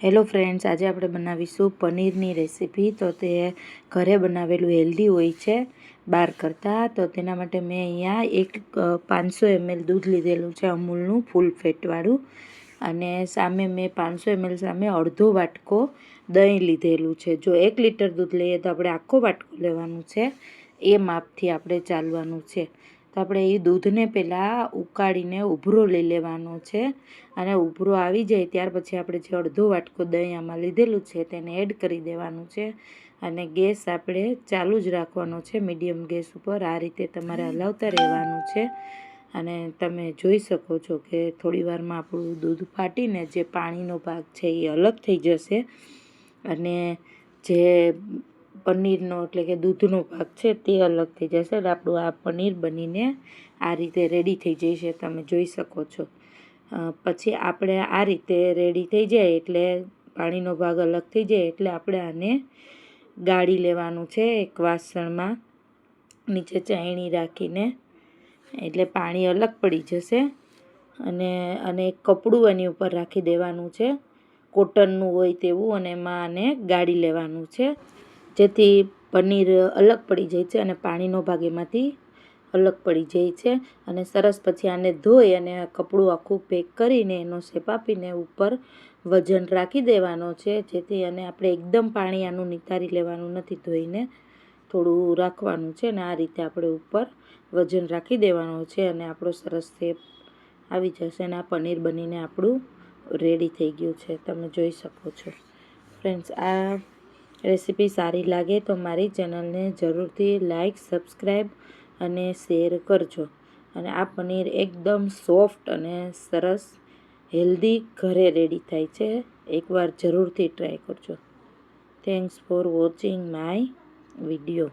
Hello friends, આજે આપણે બનાવીશું પનીરની રેસીપી. તો તે ઘરે બનાવેલું હેલ્ધી હોય છે બહાર કરતાં. તો તેના માટે મેં અહીંયા 500 ml દૂધ લીધેલું છે, અમૂલનું ફૂલ ફેટવાળું. અને સામે મેં 500 ml સામે અડધો વાટકો દહીં લીધેલું છે. જો 1 લીટર દૂધ લઈએ તો આપણે આખો વાટકો લેવાનું છે, એ માપથી આપણે ચાલવાનું છે. તો આપણે એ દૂધને પહેલાં ઉકાળીને ઉભરો લઈ લેવાનો છે, અને ઉભરો આવી જાય ત્યાર પછી આપણે જે અડધો વાટકો દહીં આમાં લીધેલું છે તેને એડ કરી દેવાનું છે. અને ગેસ આપણે ચાલુ જ રાખવાનો છે, મીડિયમ ગેસ ઉપર. આ રીતે તમારે હલાવતા રહેવાનું છે. અને તમે જોઈ શકો છો કે થોડી વારમાં આપણું દૂધ ફાટીને જે પાણીનો ભાગ છે એ અલગ થઈ જશે, અને જે પનીરનો એટલે કે દૂધનો ભાગ છે તે અલગ થઈ જશે. એટલે આપણું આ પનીર બનીને આ રીતે રેડી થઈ જશે, તમે જોઈ શકો છો. પછી આપણે આ રીતે રેડી થઈ જાય એટલે પાણીનો ભાગ અલગ થઈ જાય એટલે આપણે આને ગાળી લેવાનું છે એક વાસણમાં, નીચે ચાયણી રાખીને, એટલે પાણી અલગ પડી જશે. અને એક કપડું એની ઉપર રાખી દેવાનું છે, કોટનનું હોય તેવું, અને એમાં આને ગાળી લેવાનું છે જેથી પનીર અલગ પડી જાય છે અને પાણીનો ભાગ એમાંથી અલગ પડી જાય છે. અને સરસ પછી આને ધોઈ અને કપડું આખું પેક કરીને એનો શેપ આપીને ઉપર વજન રાખી દેવાનો છે, જેથી અને આપણે એકદમ પાણી આનું નિતારી લેવાનું નથી, ધોઈને થોડું રાખવાનું છે. અને આ રીતે આપણે ઉપર વજન રાખી દેવાનું છે અને આપણો સરસ શેપ આવી જશે. અને આ પનીર બનીને આપણું રેડી થઈ ગયું છે, તમે જોઈ શકો છો. ફ્રેન્ડ્સ, આ રેસીપી સારી લાગે તો મારી ચેનલને જરૂરથી લાઈક, સબસ્ક્રાઈબ અને શેર કરજો. અને આ પનીર એકદમ સોફ્ટ અને સરસ હેલ્ધી ઘરે રેડી થાય છે. એકવાર જરૂરથી ટ્રાય કરજો. Thanks for watching my video.